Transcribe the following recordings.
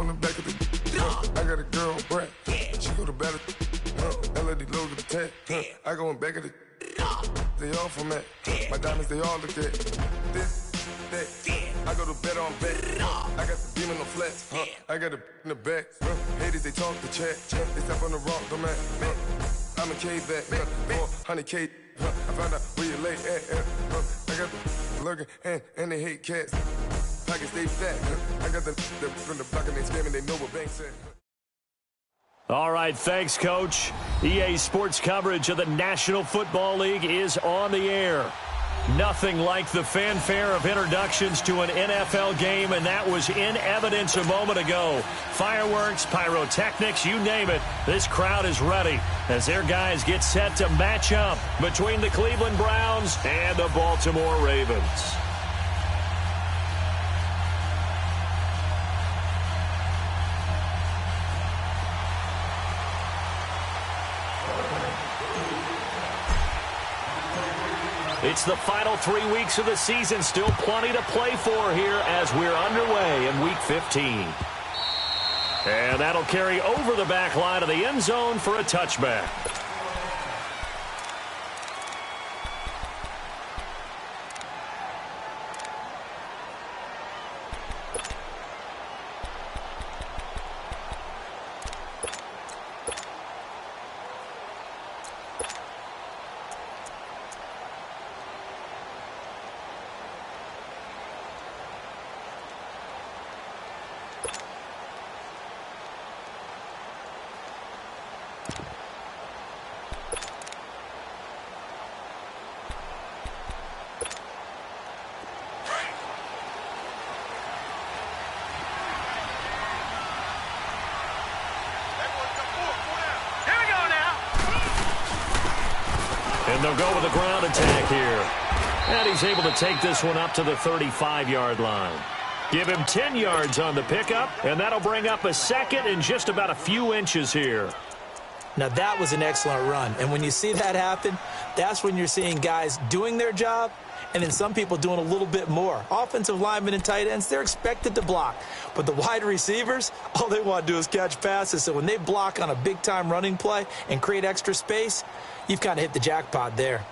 from the back of the. I got a girl, Brad. She go to battle. LED logo the tag. I go in back of the. They all from that. My diamonds, they all look at this. That. I go to bed on bed. I got the demon on flats. I got the in the back. Haters, they talk the chat. They step on the rock, don't man. I'm a K back. 400K. I found out where you lay at. I got the lurking and they hate cats. Pockets stay fat. I got the from the block and they screaming. They know what bank said. All right, thanks, Coach. EA Sports coverage of the National Football League is on the air. Nothing like the fanfare of introductions to an NFL game, and that was in evidence a moment ago. Fireworks, pyrotechnics, you name it. This crowd is ready as their guys get set to match up between the Cleveland Browns and the Baltimore Ravens. It's the final 3 weeks of the season. Still plenty to play for here as we're underway in Week 15. And that'll carry over the back line of the end zone for a touchback. And they'll go with a ground attack here. And he's able to take this one up to the 35-yard line. Give him 10 yards on the pickup, and that'll bring up a second in just about a few inches here. Now, that was an excellent run. And when you see that happen, that's when you're seeing guys doing their job and then some people doing a little bit more. Offensive linemen and tight ends, they're expected to block. But the wide receivers, all they want to do is catch passes. So when they block on a big-time running play and create extra space, you've kind of hit the jackpot there.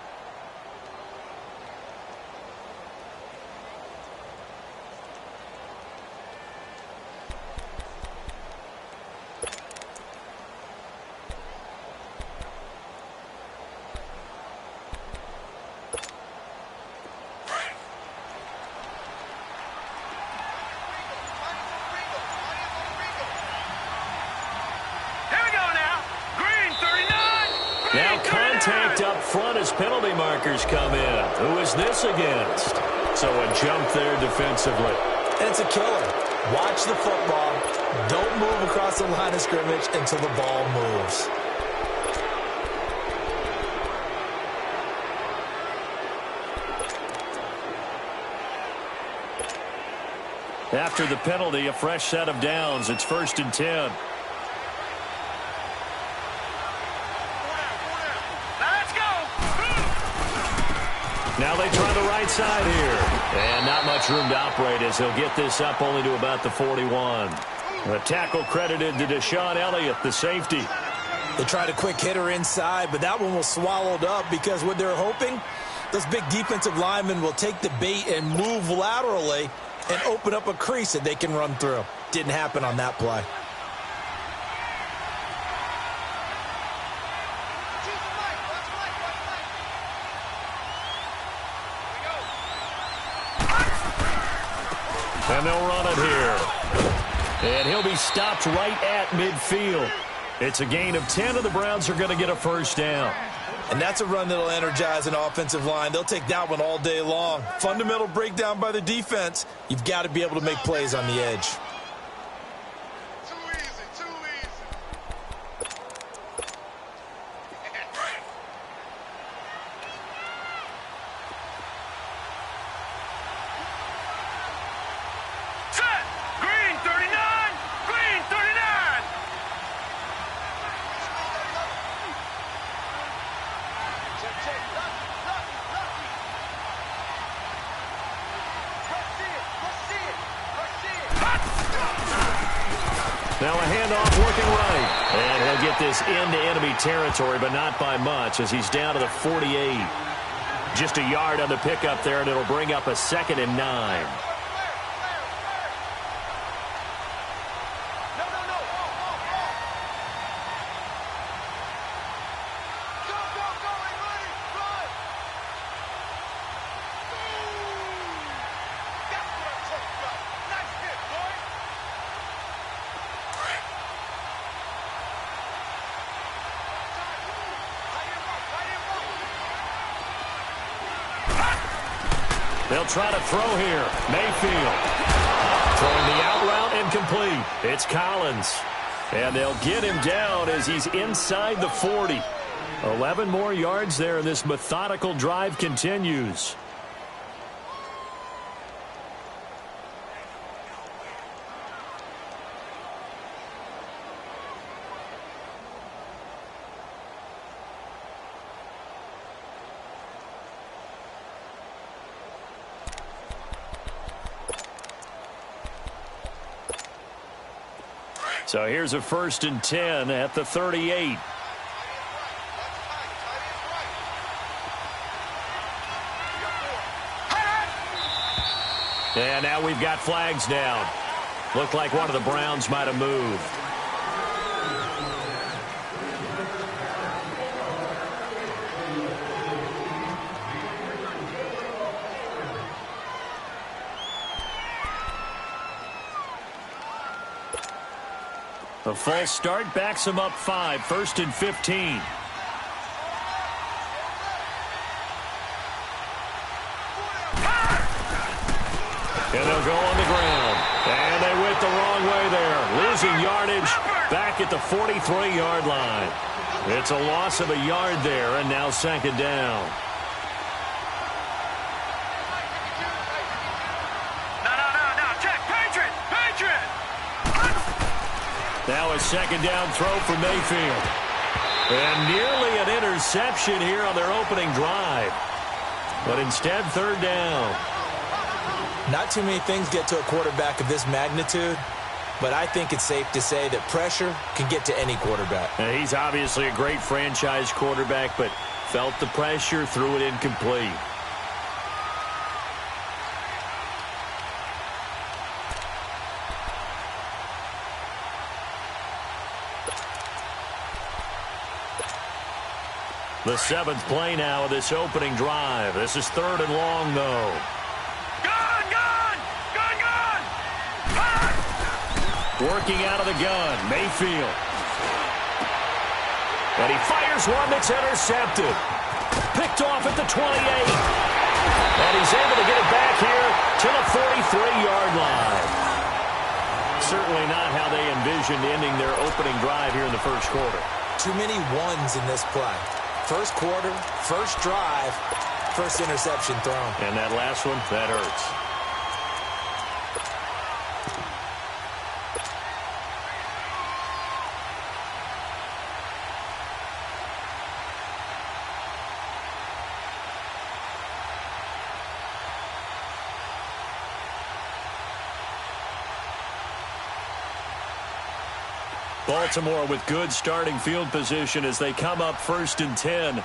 Now contact up front as penalty markers come in. Who is this against? So a jump there defensively. And it's a killer. Watch the football. Don't move across the line of scrimmage until the ball moves. After the penalty, a fresh set of downs. It's 1st and 10. Now they try the right side here. And not much room to operate as he'll get this up only to about the 41. A tackle credited to Deshaun Elliott, the safety. They tried a quick hitter inside, but that one was swallowed up because what they're hoping, those big defensive linemen will take the bait and move laterally and open up a crease that they can run through. Didn't happen on that play. And they'll run it here. And he'll be stopped right at midfield. It's a gain of 10, and the Browns are going to get a first down. And that's a run that'll energize an offensive line. They'll take that one all day long. Fundamental breakdown by the defense. You've got to be able to make plays on the edge. Now a handoff working right. And he'll get this into enemy territory, but not by much as he's down to the 48. Just a yard on the pickup there, and it'll bring up a 2nd and 9. They'll try to throw here. Mayfield throwing the out route incomplete. It's Collins. And they'll get him down as he's inside the 40. 11 more yards there, and this methodical drive continues. So here's a 1st and 10 at the 38. And now we've got flags down. Looked like one of the Browns might have moved. A false start backs him up 5, 1st and 15. And they'll go on the ground. And they went the wrong way there. Losing yardage back at the 43-yard line. It's a loss of a yard there, and now 2nd down. Now a 2nd down throw for Mayfield. And nearly an interception here on their opening drive. But instead, 3rd down. Not too many things get to a quarterback of this magnitude, but I think it's safe to say that pressure can get to any quarterback. He's obviously a great franchise quarterback, but felt the pressure, threw it incomplete. The 7th play now of this opening drive. This is 3rd and long, though. Gun! Working out of the gun, Mayfield. And he fires one that's intercepted. Picked off at the 28. And he's able to get it back here to the 43-yard line. Certainly not how they envisioned ending their opening drive here in the 1st quarter. Too many ones in this play. 1st quarter, 1st drive, 1st interception thrown. And that last one, that hurts. Baltimore with good starting field position as they come up 1st and 10. No.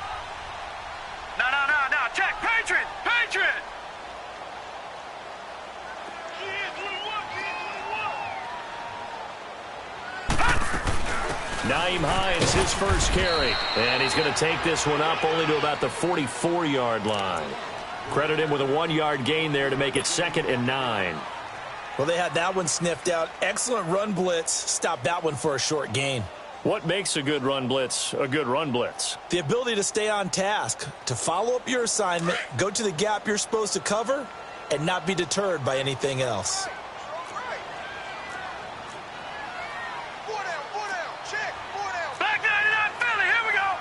Check. Patriot. Nyheim Hines, his 1st carry. And he's going to take this one up only to about the 44-yard line. Credit him with a 1-yard gain there to make it 2nd and 9. Well, they had that one sniffed out. Excellent run blitz. Stopped that one for a short gain. What makes a good run blitz a good run blitz? The ability to stay on task, to follow up your assignment, go to the gap you're supposed to cover, and not be deterred by anything else. Back 99, Philly, here we go.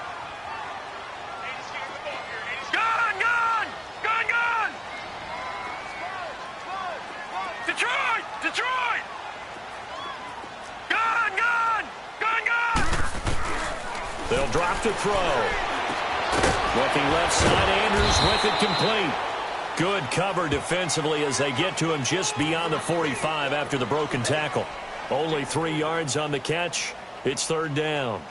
Gun. Detroit. Gun. They'll drop to throw. Looking left side, Andrews with it complete. Good cover defensively as they get to him just beyond the 45 after the broken tackle. Only 3 yards on the catch. It's third down.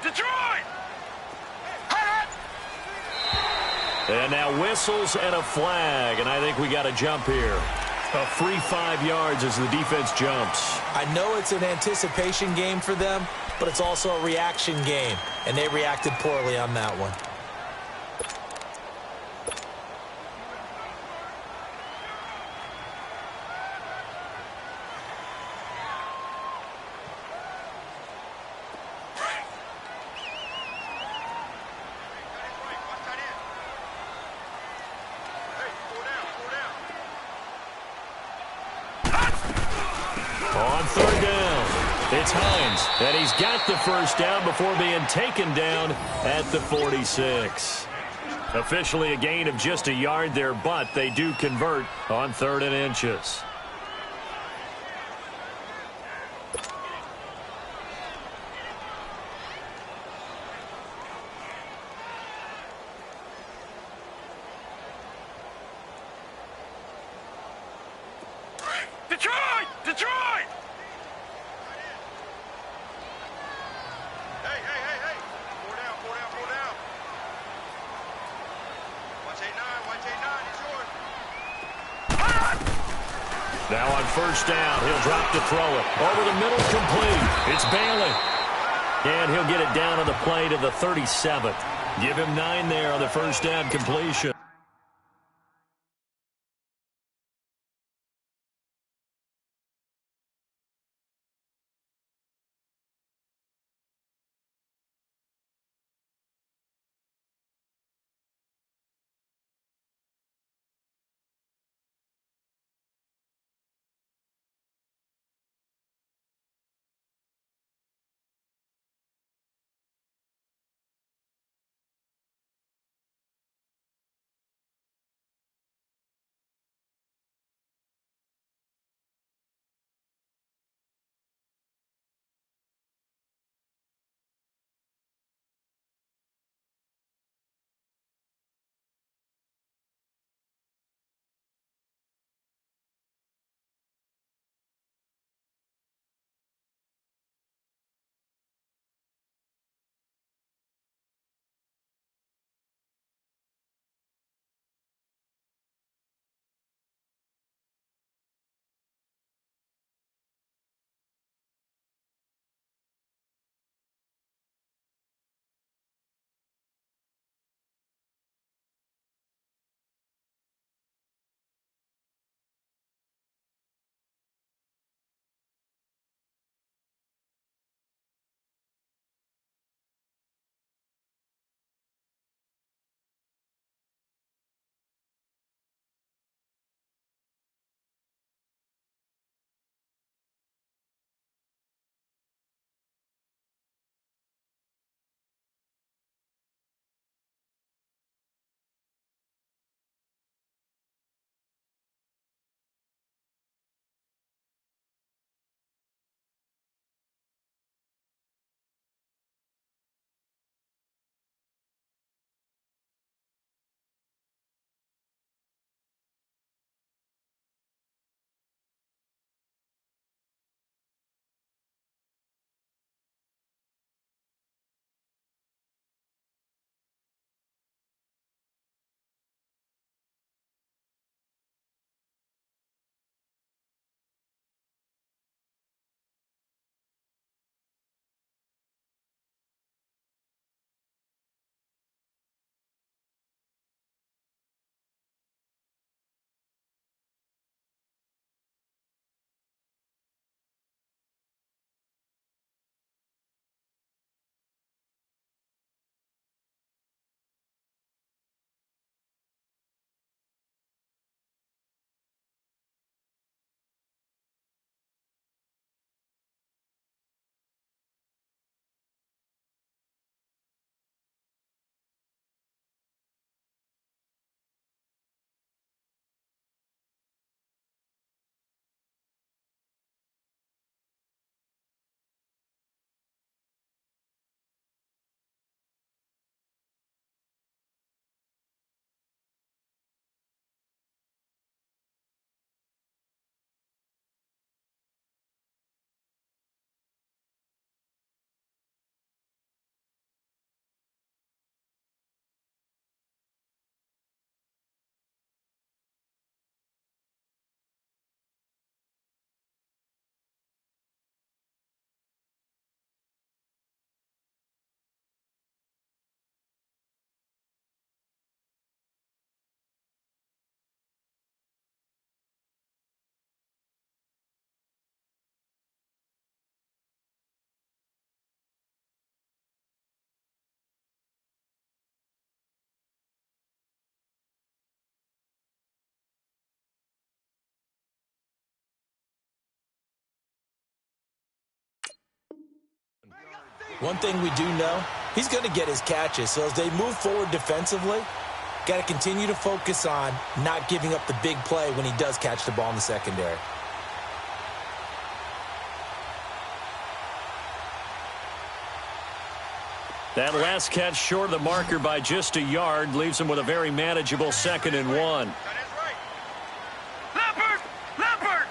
Detroit! And now whistles and a flag, and I think we got a jump here. A free 5 yards as the defense jumps. I know it's an anticipation game for them, but it's also a reaction game, and they reacted poorly on that one. On third down, it's Hines, and he's got the first down before being taken down at the 46. Officially a gain of just a yard there, but they do convert on 3rd and inches. Detroit! Hey. 4 down. Watch 8-9, it's yours. Now on first down, he'll drop to throw it. Over the middle, complete. It's Bailey. And he'll get it down on the play to the 37th. Give him 9 there on the first down completion. One thing we do know, he's going to get his catches. So as they move forward defensively, got to continue to focus on not giving up the big play when he does catch the ball in the secondary. That last catch short of the marker by just a yard leaves him with a very manageable 2nd and 1. That is right. Leopard! Leopard!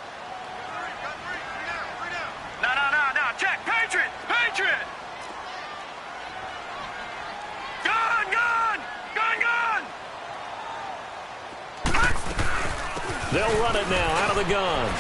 No. Check. Patriot! Patriot! Gun! They'll run it now out of the guns.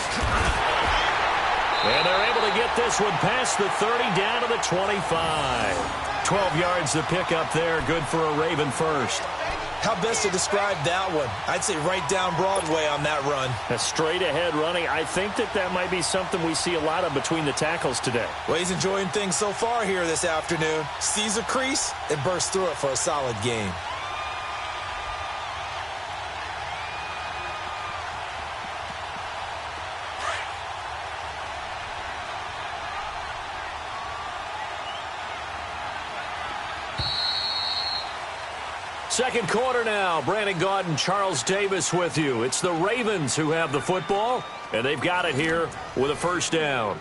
And they're able to get this one past the 30 down to the 25. 12 yards to pick up there. Good for a Raven first. How best to describe that one? I'd say right down Broadway on that run. A straight ahead running. I think that might be something we see a lot of between the tackles today. Well, he's enjoying things so far here this afternoon. Sees a crease and bursts through it for a solid gain. Second quarter now. Brandon Gaudin and Charles Davis with you. It's the Ravens who have the football, and they've got it here with a first down.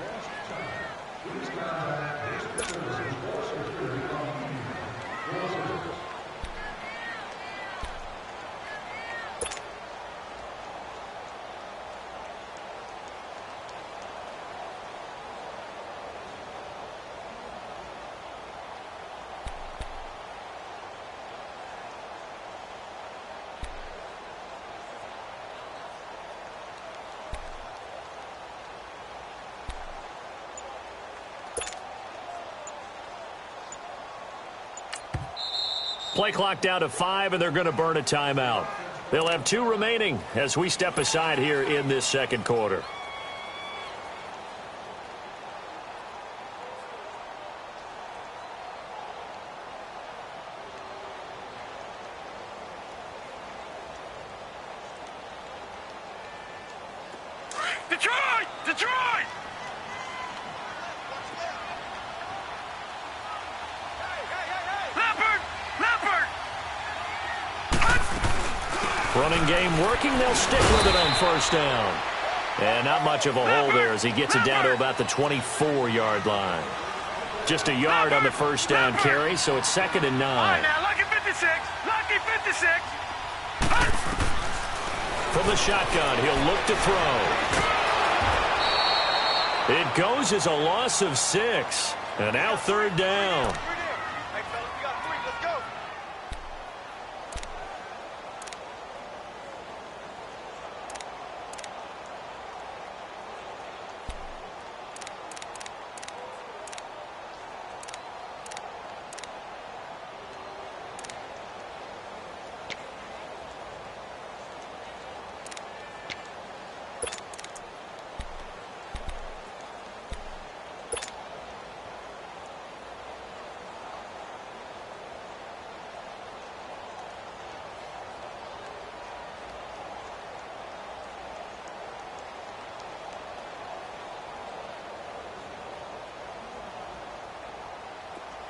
Play clock down to 5, and they're going to burn a timeout. They'll have 2 remaining as we step aside here in this second quarter. Detroit! Detroit! Leopard! Leopard! Running game working. They'll stick with it on first down. And not much of a hole there as he gets it down to about the 24-yard line. Just a yard on the first down carry, so it's 2nd and 9. All right, now, lucky 56. Lucky 56. From the shotgun, he'll look to throw. It goes as a loss of 6. And now 3rd down. Hey, fellas, we got 3. Let's go.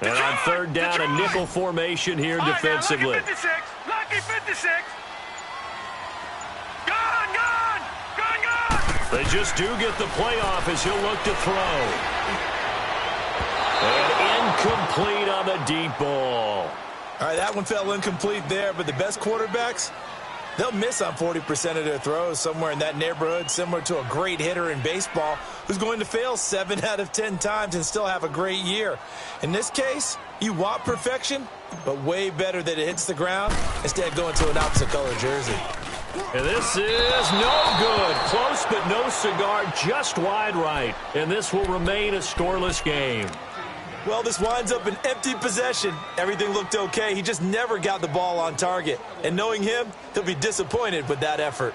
And on 3rd down, a nickel formation here defensively. Lucky 56. Lucky 56. Gun! They just do get the playoff as he'll look to throw. And incomplete on the deep ball. All right, that one fell incomplete there, but the best quarterbacks, they'll miss on 40% of their throws, somewhere in that neighborhood, similar to a great hitter in baseball who's going to fail 7 out of 10 times and still have a great year. In this case, you want perfection, but way better that it hits the ground instead of going to an opposite color jersey. And this is no good. Close, but no cigar, just wide right. And this will remain a scoreless game. Well, this winds up an empty possession. Everything looked okay. He just never got the ball on target. And knowing him, he'll be disappointed with that effort.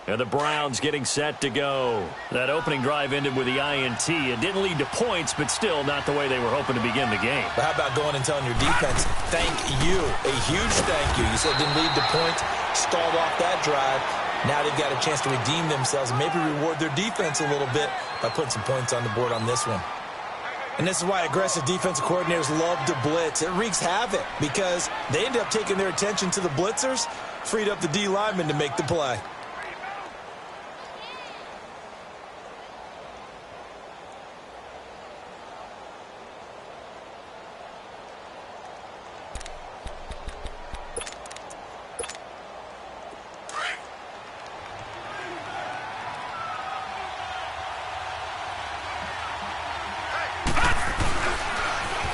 And the Browns getting set to go. That opening drive ended with the INT. It didn't lead to points, but still not the way they were hoping to begin the game. But how about going and telling your defense, thank you, a huge thank you. You said it didn't lead to points, stalled off that drive. Now they've got a chance to redeem themselves and maybe reward their defense a little bit by putting some points on the board on this one. And this is why aggressive defensive coordinators love to blitz. It wreaks havoc because they end up taking their attention to the blitzers, freed up the D lineman to make the play.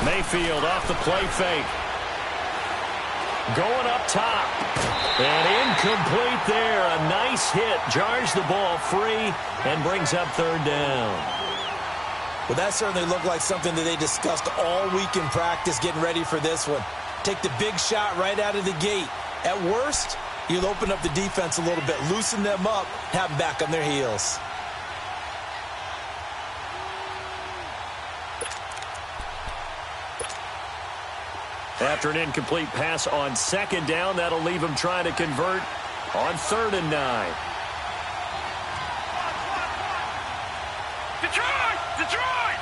Mayfield off the play fake. Going up top. And incomplete there. A nice hit. Jars the ball free and brings up third down. Well, that certainly looked like something that they discussed all week in practice getting ready for this one. Take the big shot right out of the gate. At worst, you'll open up the defense a little bit, loosen them up, have them back on their heels. After an incomplete pass on second down, that'll leave him trying to convert on 3rd and 9. Detroit! Detroit!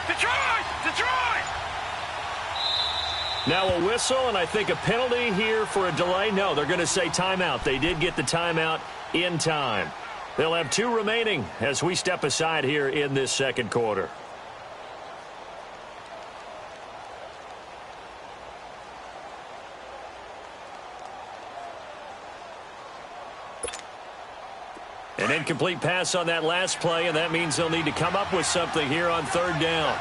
Detroit! Detroit! Now a whistle, and I think a penalty here for a delay. No, they're going to say timeout. They did get the timeout in time. They'll have 2 remaining as we step aside here in this second quarter. An incomplete pass on that last play, and that means they'll need to come up with something here on 3rd down.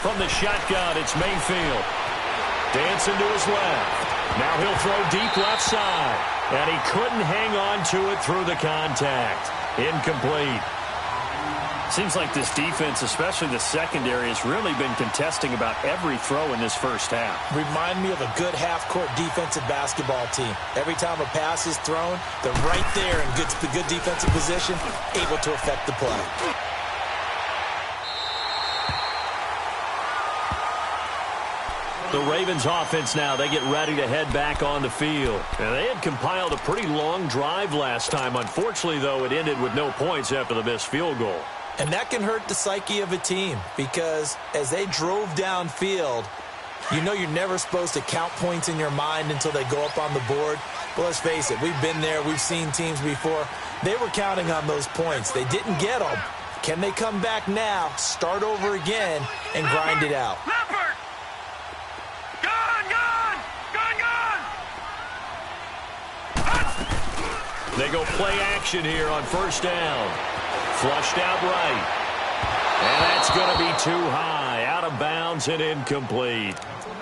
From the shotgun, it's Mayfield. Dancing to his left. Now he'll throw deep left side. And he couldn't hang on to it through the contact. Incomplete. Seems like this defense, especially the secondary, has really been contesting about every throw in this first half. Remind me of a good half-court defensive basketball team. Every time a pass is thrown, they're right there in good defensive position, able to affect the play. The Ravens offense now, they get ready to head back on the field. And they had compiled a pretty long drive last time. Unfortunately, though, it ended with no points after the missed field goal. And that can hurt the psyche of a team because as they drove downfield, you know you're never supposed to count points in your mind until they go up on the board. But let's face it, we've been there. We've seen teams before. They were counting on those points. They didn't get them. Can they come back now, start over again, and grind it out? They go play action here on 1st down. Flushed out right. And that's going to be too high. Out of bounds and incomplete.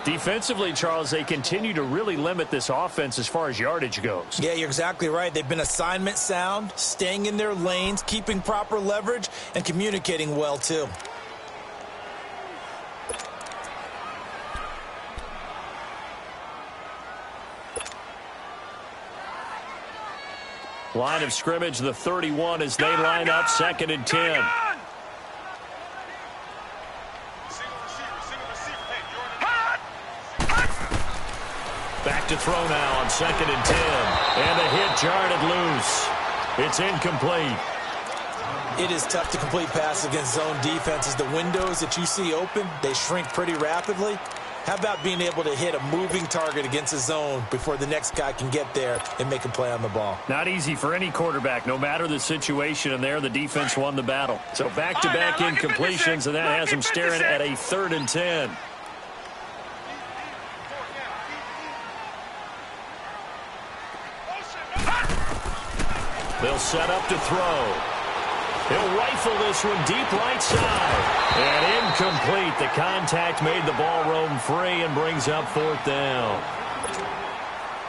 Defensively, Charles, they continue to really limit this offense as far as yardage goes. Yeah, you're exactly right. They've been assignment sound, staying in their lanes, keeping proper leverage, and communicating well, too. Line of scrimmage, the 31 as they line up 2nd and 10. Back to throw now on 2nd and 10. And the hit jarred it loose. It's incomplete. It is tough to complete passes against zone defenses. The windows that you see open, they shrink pretty rapidly. How about being able to hit a moving target against a zone before the next guy can get there and make a play on the ball? Not easy for any quarterback, no matter the situation, and there the defense won the battle. So back-to-back incompletions, and that has them staring at a 3rd and 10. They'll set up to throw. He'll rifle this one deep right side. And incomplete. The contact made the ball roam free and brings up 4th down.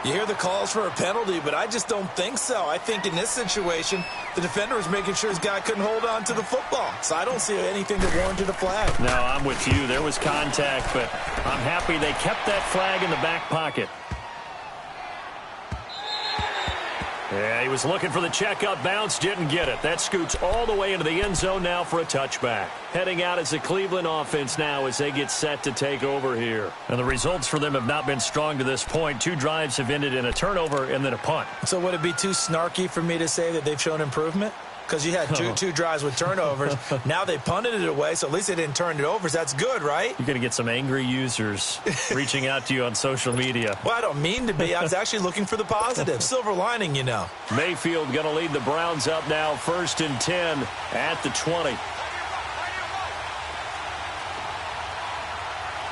You hear the calls for a penalty, but I just don't think so. I think in this situation, the defender was making sure his guy couldn't hold on to the football. So I don't see anything that warranted a flag. No, I'm with you. There was contact, but I'm happy they kept that flag in the back pocket. Yeah, he was looking for the checkup bounce, didn't get it. That scoots all the way into the end zone now for a touchback. Heading out as the Cleveland offense now as they get set to take over here. And the results for them have not been strong to this point. 2 drives have ended in a turnover and then a punt. So would it be too snarky for me to say that they've shown improvement? Because you had two drives with turnovers. Now they punted it away, so at least they didn't turn it over. So that's good, right? You're going to get some angry users reaching out to you on social media. Well, I don't mean to be. I was actually looking for the positive. Silver lining, you know. Mayfield going to lead the Browns up now, 1st and 10 at the 20.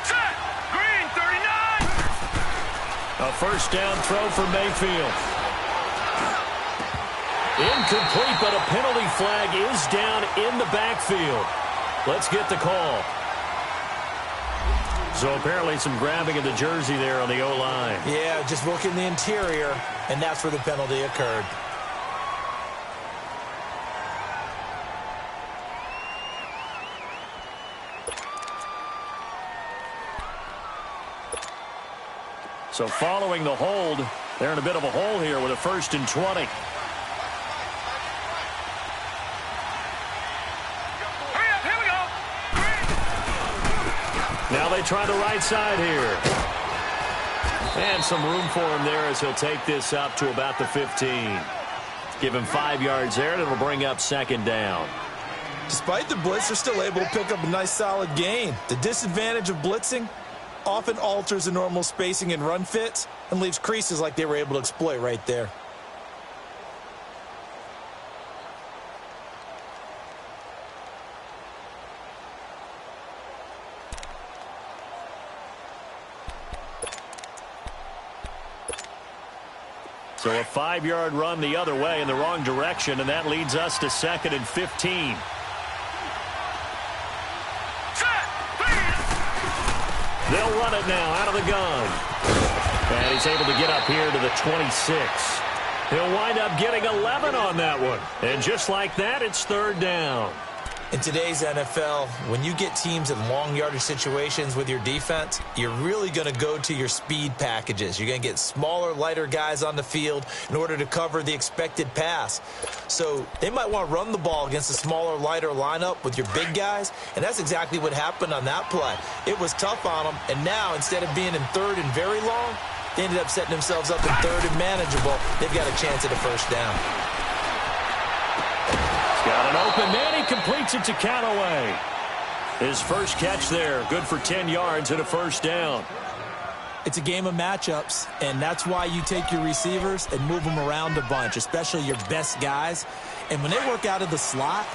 Set. Green, 39. A first down throw for Mayfield. Incomplete, but a penalty flag is down in the backfield. Let's get the call. So apparently some grabbing of the jersey there on the O-line. Yeah, just working the interior, and that's where the penalty occurred. So following the hold, they're in a bit of a hole here with a 1st and 20. Now they try the right side here. And some room for him there as he'll take this up to about the 15. Give him 5 yards there, and it'll bring up 2nd down. Despite the blitz, they're still able to pick up a nice solid gain. The disadvantage of blitzing often alters the normal spacing and run fits and leaves creases like they were able to exploit right there. So a 5-yard run the other way in the wrong direction, and that leads us to 2nd and 15. They'll run it now out of the gun. And he's able to get up here to the 26. He'll wind up getting 11 on that one. And just like that, it's 3rd down. In today's NFL, when you get teams in long yardage situations with your defense, you're really going to go to your speed packages. You're going to get smaller, lighter guys on the field in order to cover the expected pass. So they might want to run the ball against a smaller, lighter lineup with your big guys, and that's exactly what happened on that play. It was tough on them, and now instead of being in 3rd and very long, they ended up setting themselves up in 3rd and manageable. They've got a chance at a 1st down. Got an open man. He completes it to Callaway. His first catch there. Good for 10 yards and a 1st down. It's a game of matchups, and that's why you take your receivers and move them around a bunch, especially your best guys. And when they work out of the slot,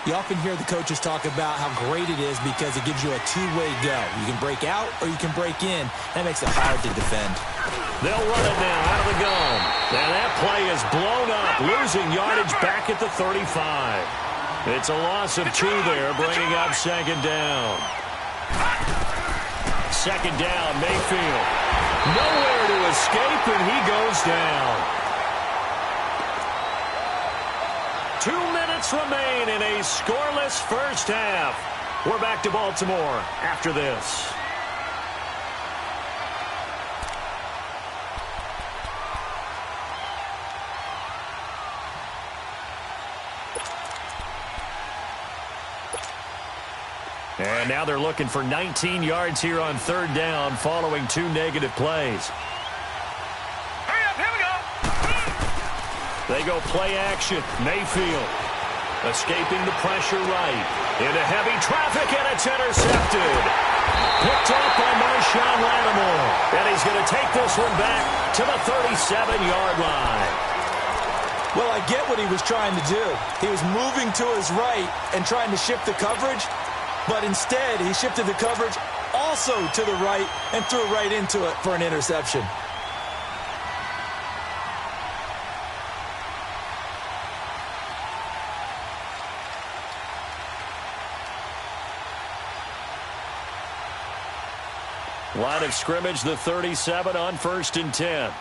you often hear the coaches talk about how great it is because it gives you a two-way go. You can break out or you can break in. That makes it hard to defend. They'll run it now out of the gun. And that play is blown up, losing yardage back at the 35. It's a loss of 2 there, bringing up 2nd down. 2nd down, Mayfield. Nowhere to escape, and he goes down. 2 minutes remain in a scoreless first half. We're back to Baltimore after this. And now they're looking for 19 yards here on 3rd down following 2 negative plays. Hurry up, here we go. They go play action. Mayfield escaping the pressure right. Into heavy traffic, and it's intercepted. Picked up by Marshawn Lattimore. And he's going to take this one back to the 37-yard line. Well, I get what he was trying to do. He was moving to his right and trying to shift the coverage. But instead, he shifted the coverage also to the right and threw right into it for an interception. Line of scrimmage, the 37 on 1st and 10.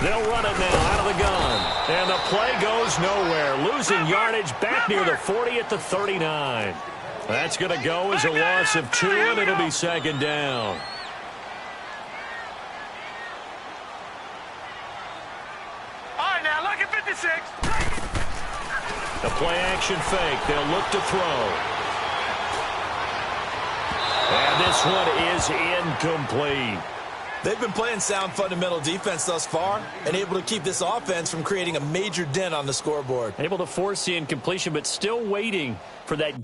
They'll run it now out of the gun. And the play goes nowhere. Losing yardage back near the 40 at the 39. That's going to go as a loss of 2, and it'll be second down. All right, now look at 56. The play action fake. They'll look to throw. And this one is incomplete. They've been playing sound fundamental defense thus far and able to keep this offense from creating a major dent on the scoreboard. Able to force the incompletion, but still waiting for that.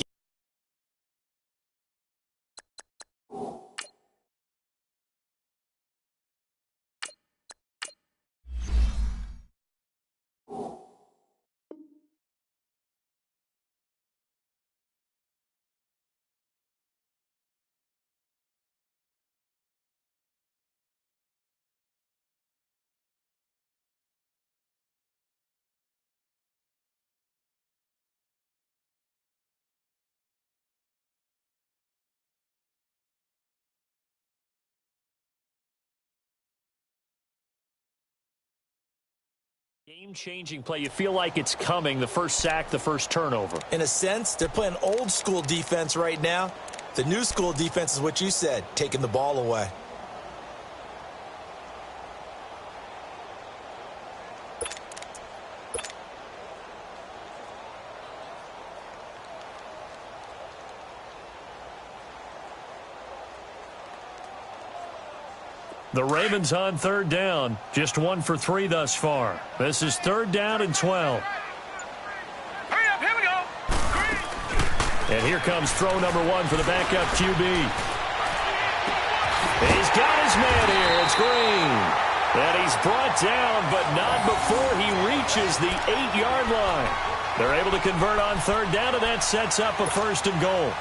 Game-changing play. You feel like it's coming. The first sack, the first turnover. In a sense, they're playing old school defense right now. The new school defense is what you said, taking the ball away. The Ravens on third down. Just 1 for 3 thus far. This is third down and 12. Hurry up, here we go. Green. And here comes throw number 1 for the backup QB. He's got his man here. It's Green. And he's brought down, but not before he reaches the 8-yard line. They're able to convert on third down, and that sets up a first and goal.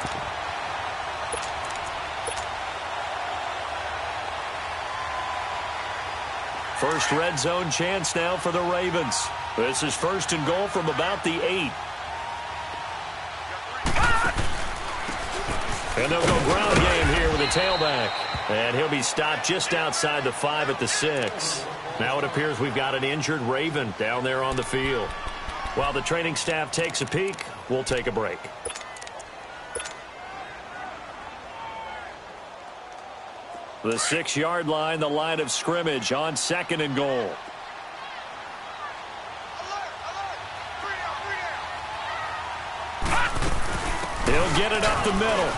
First red zone chance now for the Ravens. This is first and goal from about the 8. And they'll go ground game here with a tailback. And he'll be stopped just outside the 5 at the 6. Now it appears we've got an injured Raven down there on the field. While the training staff takes a peek, we'll take a break. The 6-yard line, the line of scrimmage on second and goal. He'll get it up the middle.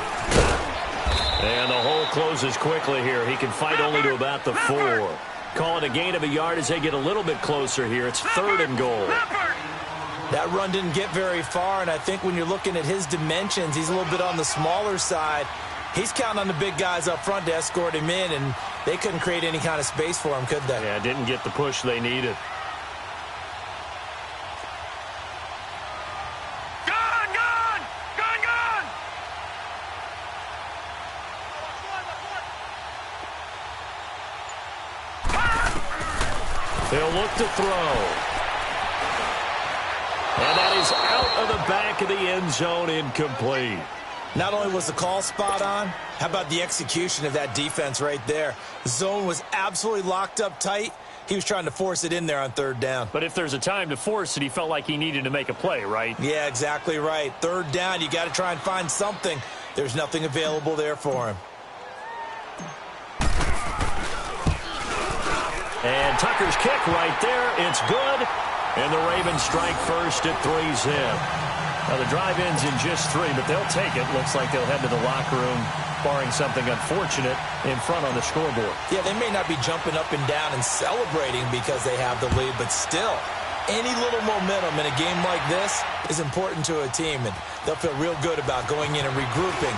And the hole closes quickly here. He can fight only to about the 4. Call it a gain of a yard as they get a little bit closer here. It's third and goal. That run didn't get very far, and I think when you're looking at his dimensions, he's a little bit on the smaller side. He's counting on the big guys up front to escort him in, and they couldn't create any kind of space for him, could they? Yeah, didn't get the push they needed. Gun, gun! Gun, gun! He'll look to throw. And that is out of the back of the end zone, incomplete. Not only was the call spot on, how about the execution of that defense right there? The zone was absolutely locked up tight. He was trying to force it in there on third down. But if there's a time to force it, he felt like he needed to make a play, right? Yeah, exactly right. Third down, you got to try and find something. There's nothing available there for him. And Tucker's kick right there. It's good. And the Ravens strike first at 3-zip. Now, the drive ends in just 3, but they'll take it. Looks like they'll head to the locker room, barring something unfortunate, in front on the scoreboard. Yeah, they may not be jumping up and down and celebrating because they have the lead, but still, any little momentum in a game like this is important to a team, and they'll feel real good about going in and regrouping,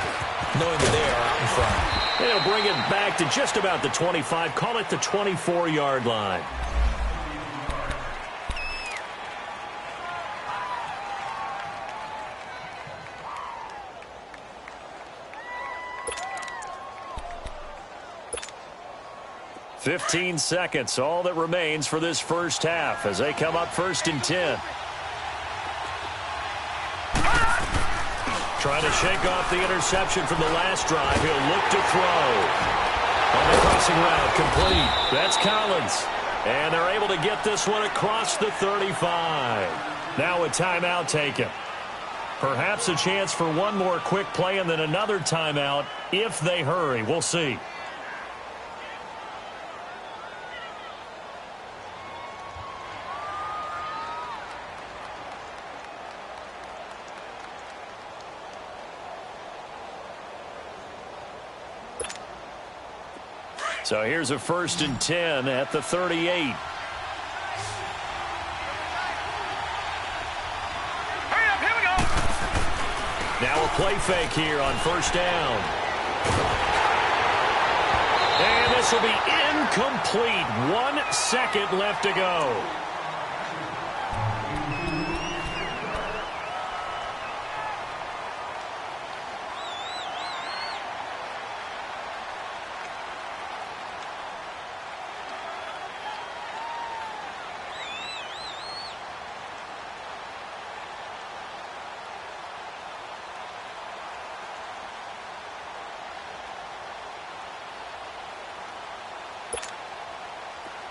knowing that they are out in front. They'll bring it back to just about the 25, call it the 24-yard line. "15 seconds, all that remains for this first half as they come up first and 10. Trying to shake off the interception from the last drive. He'll look to throw. On the crossing route, complete. That's Collins. And they're able to get this one across the 35. Now a timeout taken. Perhaps a chance for one more quick play and then another timeout if they hurry. We'll see. So here's a 1st and 10 at the 38. Now a play fake here on 1st down. And this will be incomplete. 1 second left to go.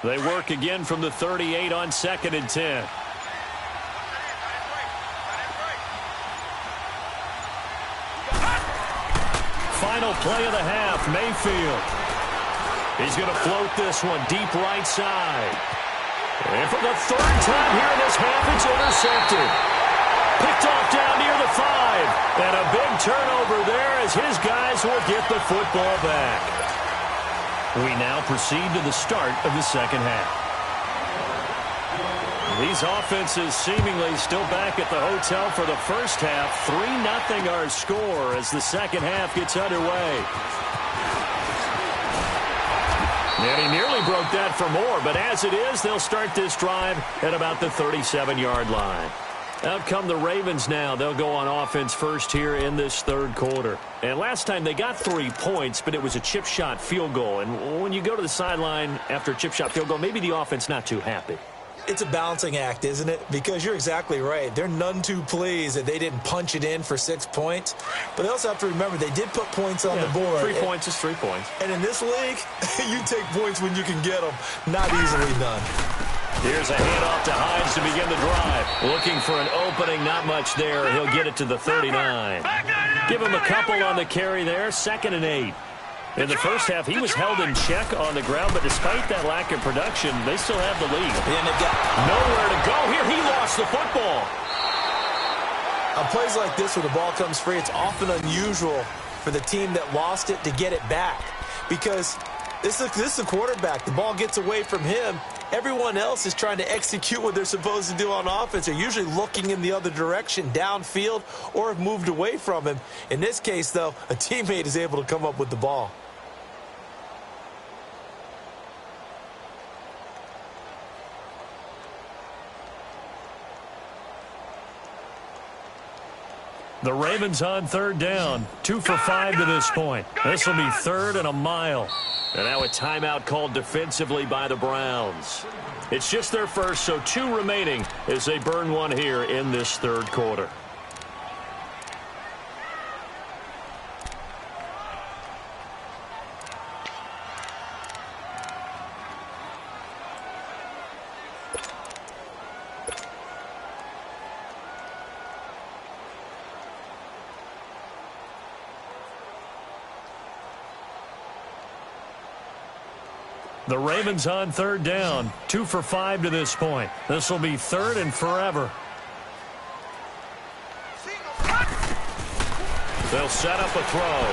They work again from the 38 on 2nd and 10. Final play of the half, Mayfield. He's going to float this one deep right side. And for the 3rd time here in this half, it's intercepted. Picked off down near the 5. And a big turnover there as his guys will get the football back. We now proceed to the start of the 2nd half. These offenses seemingly still back at the hotel for the 1st half. 3-0 our score as the 2nd half gets underway. And he nearly broke that for more, but as it is, they'll start this drive at about the 37-yard line. Out come the Ravens now. They'll go on offense first here in this 3rd quarter. And last time they got 3 points, but it was a chip shot field goal. And when you go to the sideline after a chip shot field goal, maybe the offense not too happy. It's a balancing act, isn't it? Because you're exactly right. They're none too pleased that they didn't punch it in for 6 points. But they also have to remember they did put points on the board. 3 points is 3 points. And in this league, you take points when you can get them. Not easily done. Here's a handoff to Hines to begin the drive. Looking for an opening, not much there. He'll get it to the 39. Give him a couple on the carry there, 2nd and 8. In the 1st half, he was held in check on the ground, but despite that lack of production, they still have the lead. And they've got nowhere to go here. He lost the football. On plays like this where the ball comes free, it's often unusual for the team that lost it to get it back. Because this is the quarterback. The ball gets away from him. Everyone else is trying to execute what they're supposed to do on offense. They're usually looking in the other direction, downfield, or have moved away from him. In this case, though, a teammate is able to come up with the ball. The Ravens on 3rd down. 2 for 5 to this point. This will be 3rd and a mile. And now a timeout called defensively by the Browns. It's just their first, so 2 remaining as they burn one here in this 3rd quarter. The Ravens on 3rd down. 2 for 5 to this point. This will be 3rd and forever. They'll set up a throw.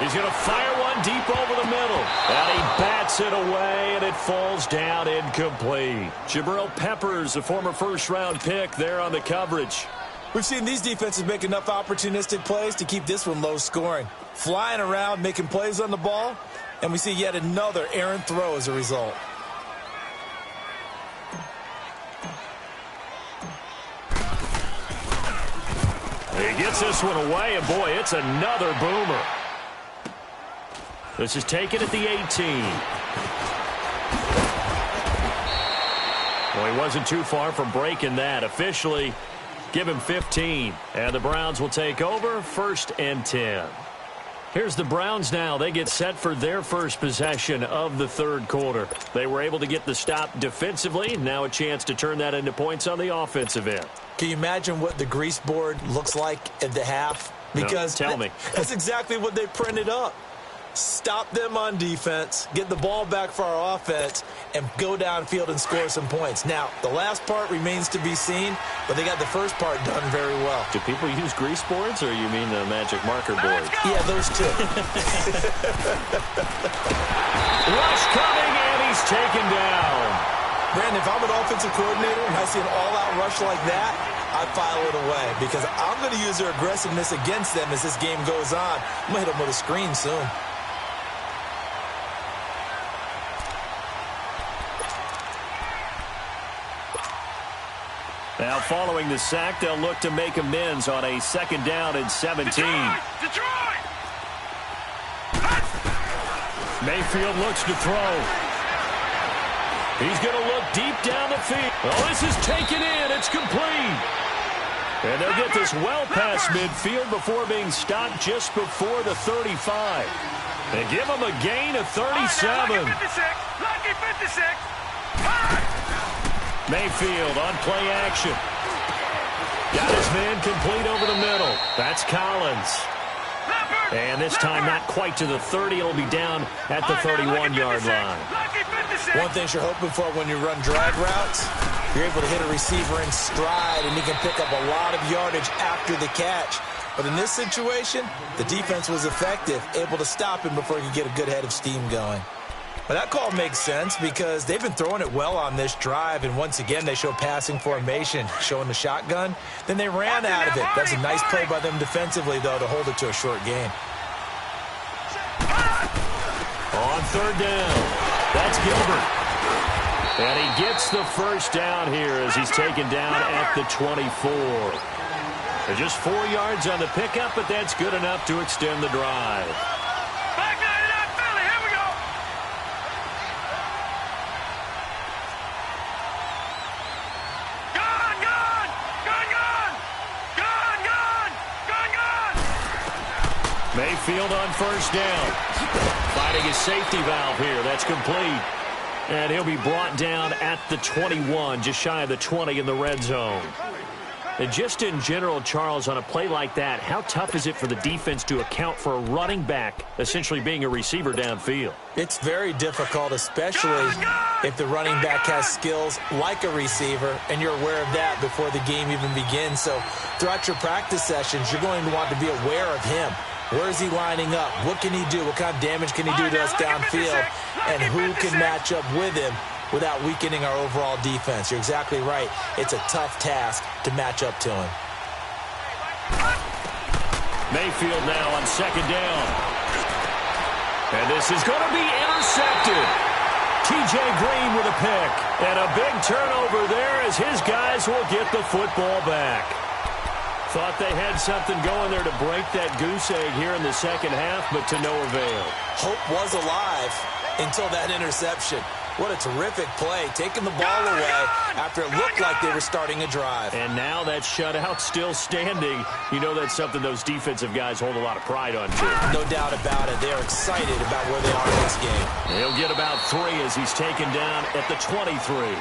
He's going to fire one deep over the middle. And he bats it away, and it falls down incomplete. Jabril Peppers, a former 1st-round pick there on the coverage. We've seen these defenses make enough opportunistic plays to keep this one low scoring. Flying around, making plays on the ball. And we see yet another errant throw as a result. He gets this one away, and boy, it's another boomer. This is taken at the 18. Well, he wasn't too far from breaking that. Officially, give him 15. And the Browns will take over 1st and 10. Here's the Browns now. They get set for their first possession of the third quarter. They were able to get the stop defensively. Now a chance to turn that into points on the offensive end. Can you imagine what the grease board looks like at the half? Because no, tell me. That's exactly what they printed up. Stop them on defense, get the ball back for our offense, and go downfield and score some points. Now, the last part remains to be seen, but they got the first part done very well. Do people use grease boards, or you mean the magic marker board? Yeah, those two. Rush coming, and he's taken down. Brandon, if I'm an offensive coordinator and I see an all-out rush like that, I file it away because I'm going to use their aggressiveness against them as this game goes on. I'm going to hit them with a screen soon. Now, following the sack, they'll look to make amends on a 2nd down and 17. Detroit! Mayfield looks to throw. He's going to look deep down the field. Oh, this is taken in. It's complete. And they'll get this well past midfield before being stopped just before the 35. They give him a gain of 37. Lucky 56. Mayfield on play action. Got his man complete over the middle. That's Collins. And this time not quite to the 30. It'll be down at the 31-yard line. One thing you're hoping for when you run drag routes, you're able to hit a receiver in stride, and he can pick up a lot of yardage after the catch. But in this situation, the defense was effective, able to stop him before he could get a good head of steam going. But that call makes sense because they've been throwing it well on this drive, and once again they show passing formation, showing the shotgun. Then they ran out of it. That's a nice play by them defensively, though, to hold it to a short gain. On 3rd down, that's Gilbert. And he gets the first down here as he's taken down at the 24. They're just 4 yards on the pickup, but that's good enough to extend the drive. Mayfield on 1st down. Finding his safety valve here. That's complete. And he'll be brought down at the 21, just shy of the 20 in the red zone. And just in general, Charles, on a play like that, how tough is it for the defense to account for a running back essentially being a receiver downfield? It's very difficult, especially if the running back has skills like a receiver, and you're aware of that before the game even begins. So throughout your practice sessions, you're going to want to be aware of him. Where is he lining up? What can he do? What kind of damage can he do to us downfield? And who can match up with him without weakening our overall defense? You're exactly right. It's a tough task to match up to him. Mayfield now on 2nd down. And this is going to be intercepted. T.J. Green with a pick. And a big turnover there as his guys will get the football back. Thought they had something going there to break that goose egg here in the 2nd half, but to no avail. Hope was alive until that interception. What a terrific play, taking the ball away after it looked like they were starting a drive. And now that shutout still standing. You know that's something those defensive guys hold a lot of pride on, too. No doubt about it. They are excited about where they are in this game. He'll get about 3 as he's taken down at the 23.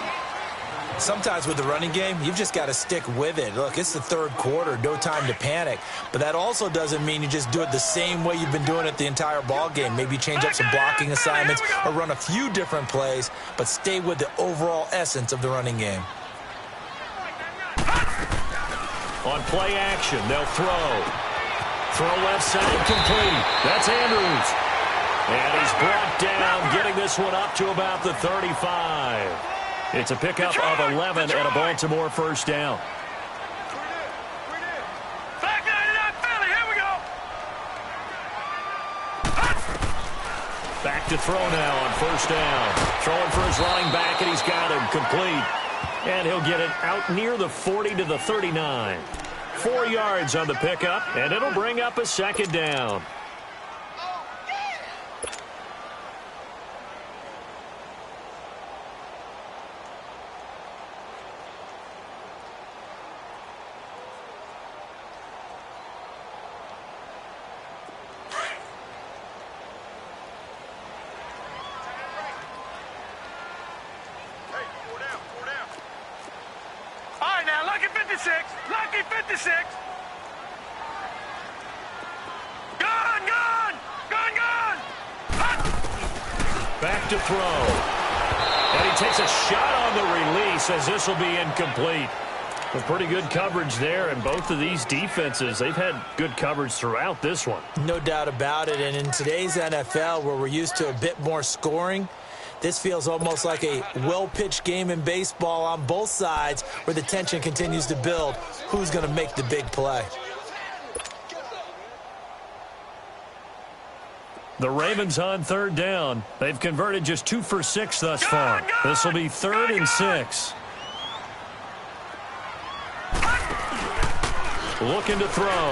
Sometimes with the running game, you've just got to stick with it. Look, it's the 3rd quarter, no time to panic. But that also doesn't mean you just do it the same way you've been doing it the entire ball game. Maybe change up some blocking assignments or run a few different plays, but stay with the overall essence of the running game. On play action, they'll throw. Throw left side complete. That's Andrews. And he's brought down, getting this one up to about the 35. It's a pickup of 11 and a Baltimore 1st down. Back to throw now on 1st down. Throwing for his running back, and he's got him complete. And he'll get it out near the 40 to the 39. 4 yards on the pickup, and it'll bring up a 2nd down. 56. Lucky 56. Gone. Back to throw. And he takes a shot on the release as this will be incomplete. A pretty good coverage there, and both of these defenses, they've had good coverage throughout this one. No doubt about it, and in today's NFL, where we're used to a bit more scoring, this feels almost like a well-pitched game in baseball on both sides where the tension continues to build. Who's going to make the big play? The Ravens on third down. They've converted just 2 for 6 thus far. This will be 3rd and 6. Looking to throw.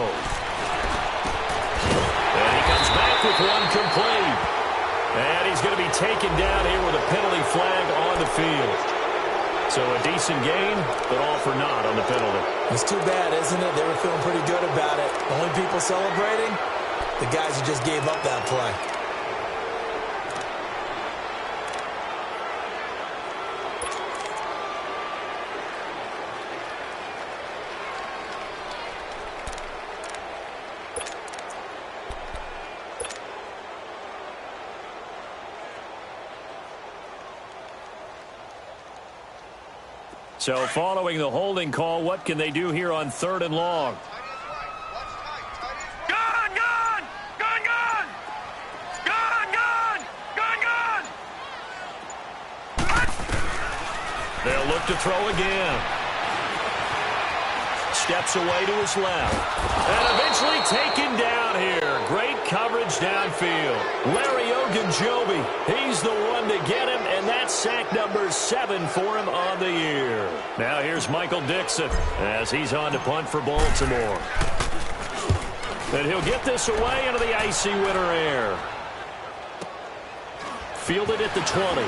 And he comes back with one complete. And he's going to be taken down here with a penalty flag on the field. So a decent gain, but all for naught on the penalty. It's too bad, isn't it? They were feeling pretty good about it. The only people celebrating, the guys who just gave up that play. So following the holding call, what can they do here on 3rd and long? They'll look to throw again. Steps away to his left. And eventually taken down here. Great coverage downfield. Larry Ogunjobi, he's the one to get him, and that's sack number 7 for him on the year. Now here's Michael Dixon as he's on to punt for Baltimore. And he'll get this away into the icy winter air. Fielded at the 20.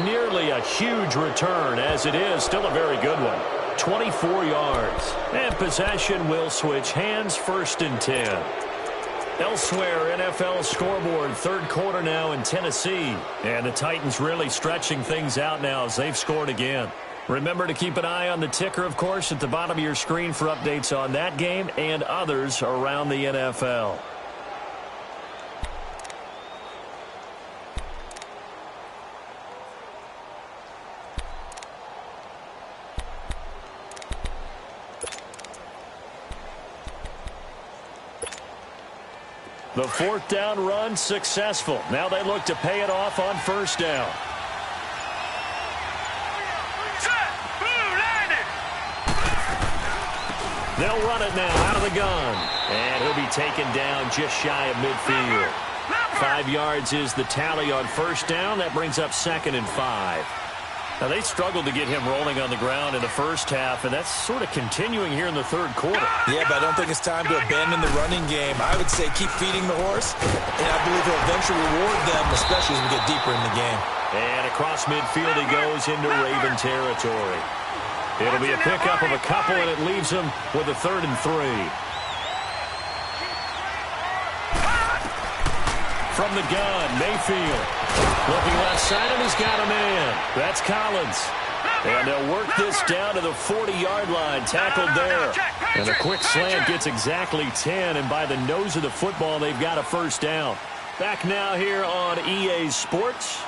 Nearly a huge return, as it is still a very good one. 24 yards. And possession will switch hands, 1st and 10. Elsewhere, NFL scoreboard, 3rd quarter now in Tennessee. And the Titans really stretching things out now as they've scored again. Remember to keep an eye on the ticker, of course, at the bottom of your screen for updates on that game and others around the NFL. The 4th down run successful. Now they look to pay it off on 1st down. They'll run it now out of the gun. And he'll be taken down just shy of midfield. 5 yards is the tally on 1st down. That brings up 2nd and 5. Now, they struggled to get him rolling on the ground in the first half, and that's sort of continuing here in the 3rd quarter. Yeah, but I don't think it's time to abandon the running game. I would say keep feeding the horse, and I believe he'll eventually reward them, especially as we get deeper in the game. And across midfield he goes into Raven territory. It'll be a pickup of a couple, and it leaves him with a 3rd and 3. From the gun, Mayfield. Looking left side, and he's got a man. That's Collins. And they'll work this down to the 40-yard line. Tackled there. And a quick slant gets exactly 10. And by the nose of the football, they've got a 1st down. Back now here on EA Sports.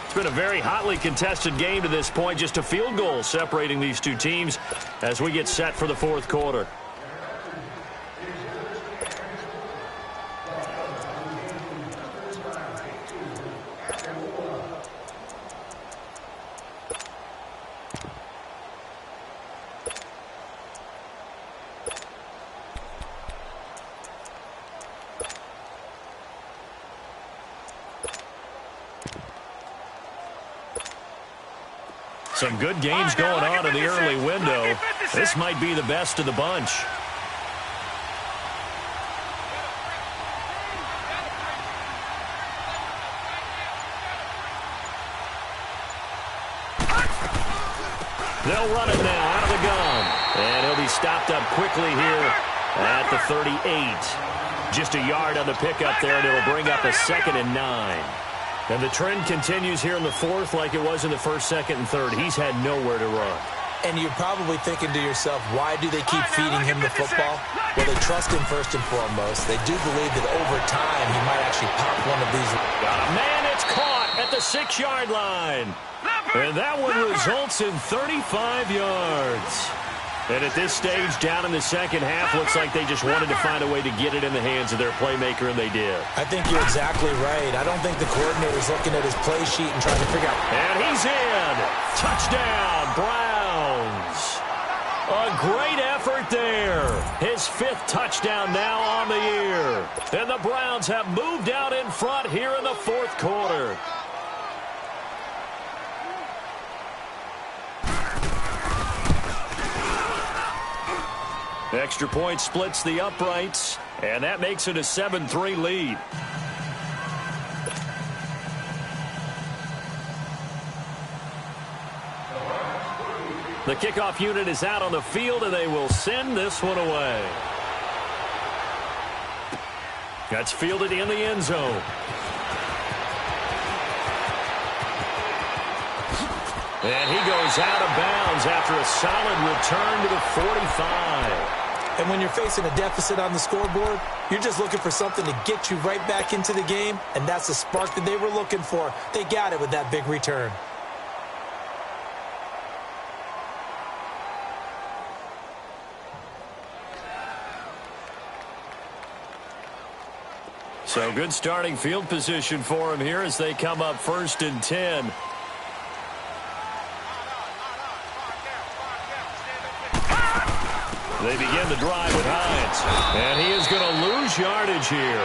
It's been a very hotly contested game to this point. Just a field goal separating these two teams as we get set for the 4th quarter. Some good games going on in the early window. This might be the best of the bunch. They'll run it now out of the gun. And he'll be stopped up quickly here at the 38. Just a yard on the pickup there, and it'll bring up a 2nd and 9. And the trend continues here in the fourth like it was in the first, second, and third. He's had nowhere to run. And you're probably thinking to yourself, why do they keep feeding him the football? Well, they trust him first and foremost. They do believe that over time he might actually pop one of these. Got a man, it's caught at the 6-yard line. And that one results in 35 yards. And at this stage, down in the second half, looks like they just wanted to find a way to get it in the hands of their playmaker, and they did. I think you're exactly right. I don't think the coordinator's looking at his play sheet and trying to figure out. And he's in. Touchdown, Browns. A great effort there. His 5th touchdown now on the year. And the Browns have moved out in front here in the fourth quarter. Extra point splits the uprights, and that makes it a 7-3 lead. The kickoff unit is out on the field, and they will send this one away. That's fielded in the end zone. And he goes out of bounds after a solid return to the 45. And when you're facing a deficit on the scoreboard, you're just looking for something to get you right back into the game, and that's the spark that they were looking for. They got it with that big return. So good starting field position for him here as they come up 1st and 10. They begin the drive with Hines. And he is going to lose yardage here.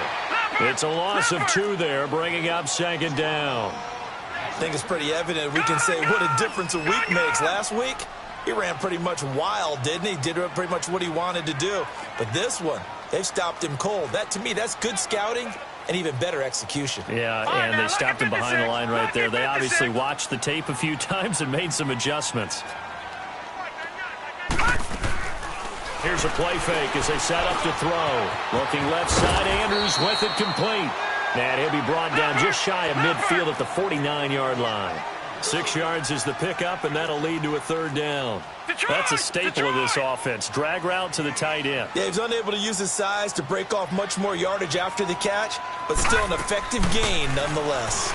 It's a loss of 2 there, bringing up 2nd down. I think it's pretty evident. We can say what a difference a week makes. Last week, he ran pretty much wild, didn't he? Did pretty much what he wanted to do. But this one, they've stopped him cold. That, to me, that's good scouting and even better execution. Yeah, and they stopped him behind the line right there. They obviously watched the tape a few times and made some adjustments. Here's a play fake as they set up to throw. Looking left side, Andrews with it complete. And he'll be brought down just shy of midfield at the 49-yard line. 6 yards is the pickup, and that'll lead to a 3rd down. That's a staple of this offense. Drag route to the tight end. Yeah, he's unable to use his size to break off much more yardage after the catch, but still an effective gain nonetheless.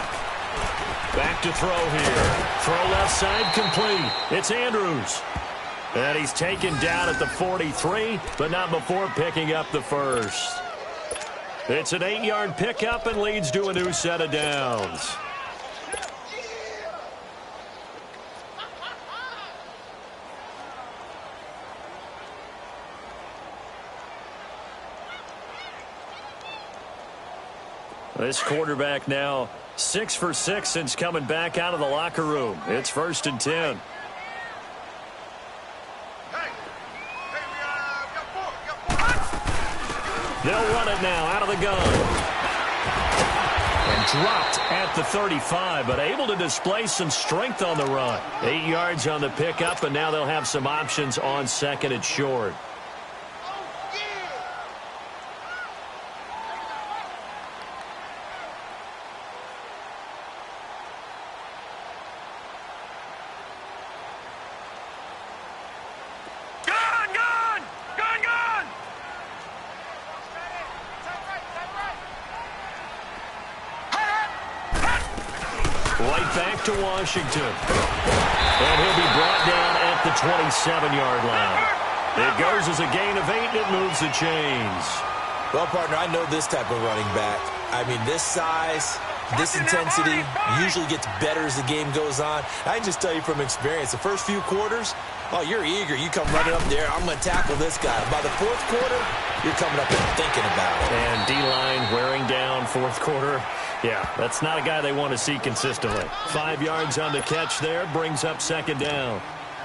Back to throw here. Throw left side complete. It's Andrews. And he's taken down at the 43, but not before picking up the 1st. It's an 8-yard pickup and leads to a new set of downs. This quarterback now 6 for 6 since coming back out of the locker room. It's 1st and 10. They'll run it now out of the gun. And dropped at the 35, but able to display some strength on the run. 8 yards on the pickup, and now they'll have some options on 2nd and short. To Washington. And he'll be brought down at the 27-yard line. It goes as a gain of 8, and it moves the chains. Well, partner, I know this type of running back. I mean, this size, this intensity usually gets better as the game goes on. I can just tell you from experience, the first few quarters, oh, you're eager. You come running up there, I'm going to tackle this guy. By the 4th quarter, you're coming up and thinking about it. And D-line wearing down 4th quarter. Yeah, that's not a guy they want to see consistently. 5 yards on the catch there brings up 2nd down.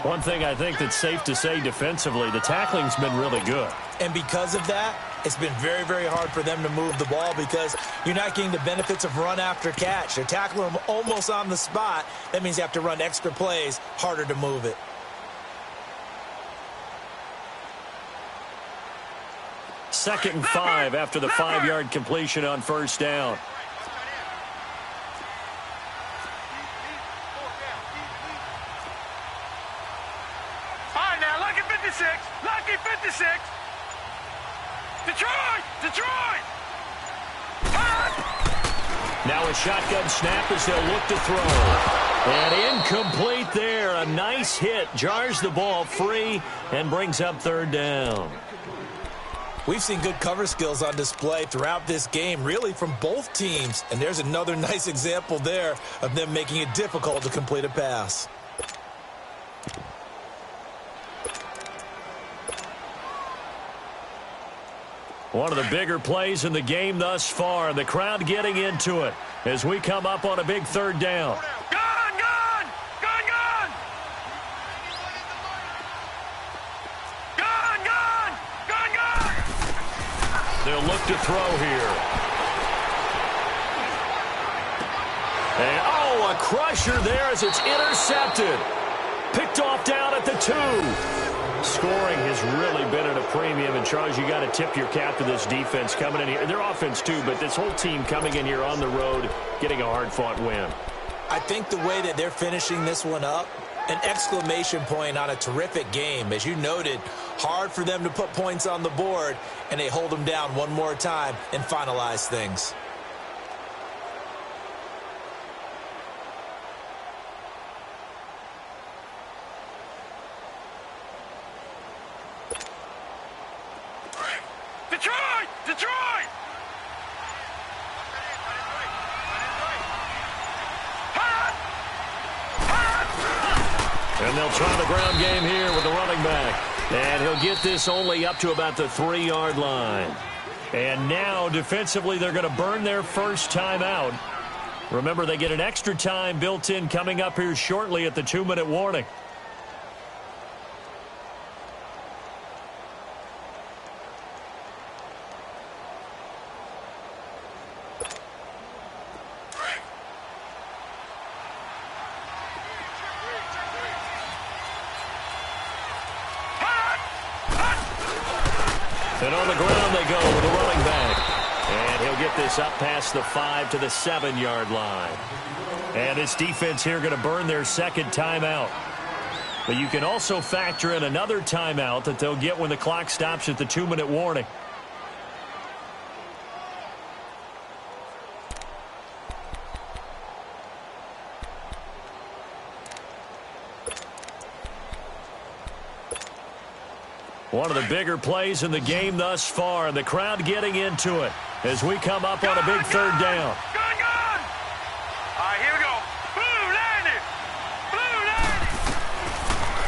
One thing I think that's safe to say defensively, the tackling's been really good. And because of that, it's been very, very hard for them to move the ball because you're not getting the benefits of run after catch. They're tackling them almost on the spot. That means you have to run extra plays, harder to move it. Second and 5 after the 5-yard completion on 1st down. Now a shotgun snap as they'll look to throw. And incomplete there. A nice hit. Jars the ball free and brings up third down. We've seen good cover skills on display throughout this game, really from both teams. And there's another nice example there of them making it difficult to complete a pass. One of the bigger plays in the game thus far. The crowd getting into it as we come up on a big third down. They'll look to throw here. And, oh, a crusher there as it's intercepted. Picked off down at the 2. Scoring has really been at a premium. And, Charles, you got to tip your cap to this defense coming in here. Their offense, too, but this whole team coming in here on the road, getting a hard-fought win. I think the way that they're finishing this one up, an exclamation point on a terrific game. As you noted, hard for them to put points on the board, and they hold them down one more time and finalize things. Detroit! Detroit! And they'll try the ground game here with the running back. And he'll get this only up to about the 3-yard line. And now, defensively, they're going to burn their first timeout. Remember, they get an extra time built in coming up here shortly at the 2-minute warning. And on the ground they go with the running back. And he'll get this up past the 5 to the 7-yard line. And this defense here going to burn their second timeout. But you can also factor in another timeout that they'll get when the clock stops at the 2-minute warning. One of the bigger plays in the game thus far, and the crowd getting into it as we come up on a big third down. Gun! All right, here we go. Blue landed! Blue landed!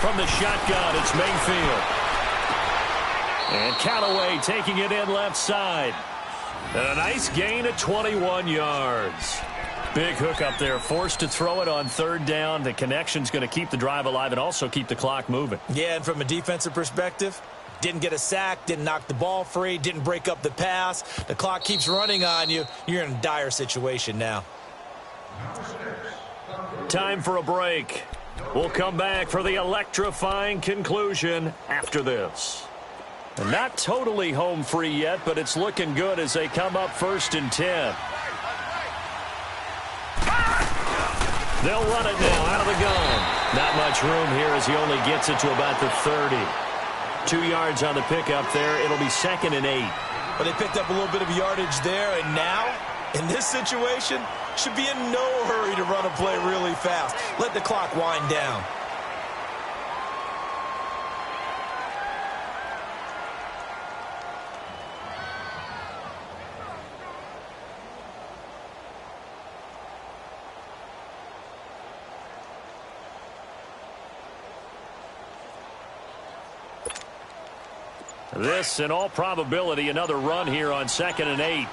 From the shotgun, it's Mayfield. And Callaway taking it in left side. And a nice gain at 21 yards. Big hook up there, forced to throw it on third down. The connection's going to keep the drive alive and also keep the clock moving. Yeah, and from a defensive perspective, didn't get a sack, didn't knock the ball free, didn't break up the pass. The clock keeps running on you. You're in a dire situation now. Time for a break. We'll come back for the electrifying conclusion after this. Not totally home free yet, but it's looking good as they come up 1st and 10. They'll run it now out of the gun. Not much room here as he only gets it to about the 30. 2 yards on the pickup there. It'll be 2nd and 8. But they picked up a little bit of yardage there, and now, in this situation, should be in no hurry to run a play really fast. Let the clock wind down. This, in all probability, another run here on 2nd and 8.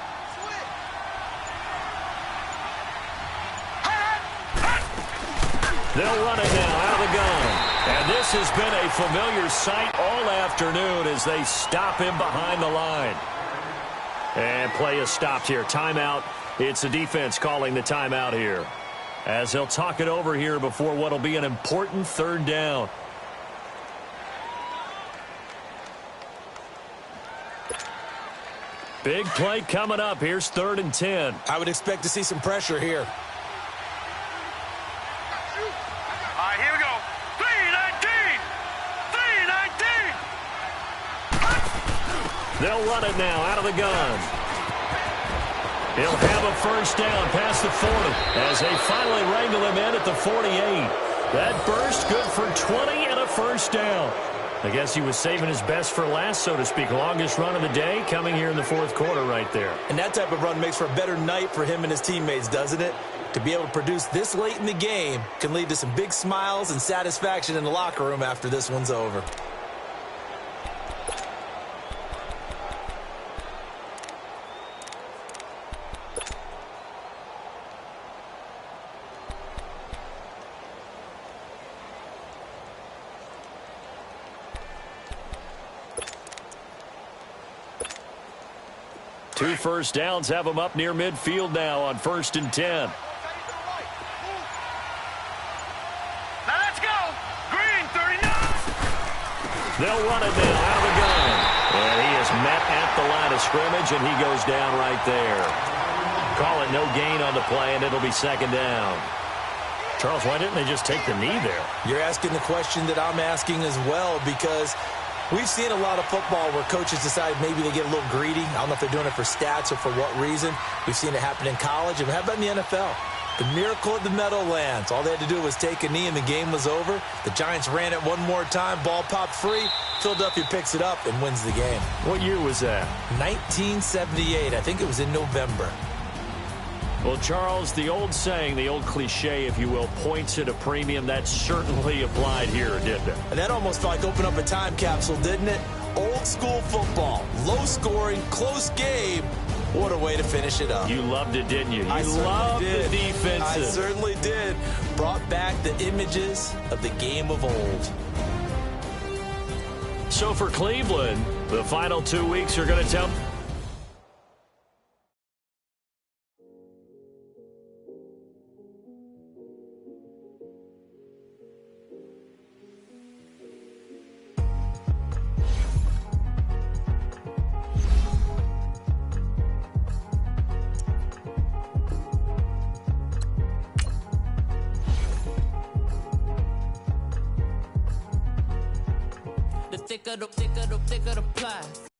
They'll run it now out of the gun. And this has been a familiar sight all afternoon as they stop him behind the line. And play is stopped here. Timeout. It's the defense calling the timeout here, as they'll talk it over here before what will be an important third down. Big play coming up. Here's 3rd and 10. I would expect to see some pressure here. All right, here we go. 3-19! 3-19! They'll run it now out of the gun. He'll have a first down past the 40 as they finally wrangle him in at the 48. That burst good for 20 and a first down. I guess he was saving his best for last, so to speak. Longest run of the day coming here in the fourth quarter right there. And that type of run makes for a better night for him and his teammates, doesn't it? To be able to produce this late in the game can lead to some big smiles and satisfaction in the locker room after this one's over. Two first downs have them up near midfield now on 1st and 10. Now let's go. Green, 39. They'll run it now out of the gun. And he is met at the line of scrimmage, and he goes down right there. Call it no gain on the play, and it'll be 2nd down. Charles, why didn't they just take the knee there? You're asking the question that I'm asking as well, because we've seen a lot of football where coaches decide maybe they get a little greedy. I don't know if they're doing it for stats or for what reason. We've seen it happen in college. And how about in the NFL? The miracle at the Meadowlands. All they had to do was take a knee and the game was over. The Giants ran it one more time. Ball popped free. Philadelphia picks it up and wins the game. What year was that? 1978. I think it was in November. Well, Charles, the old saying, the old cliche, if you will, points at a premium, that certainly applied here, didn't it? And that almost felt like opened up a time capsule, didn't it? Old school football, low scoring, close game. What a way to finish it up. You loved it, didn't you? You I loved did. the defenses. I certainly did. Brought back the images of the game of old. So for Cleveland, the final 2 weeks are going to tell. Thicker the pie.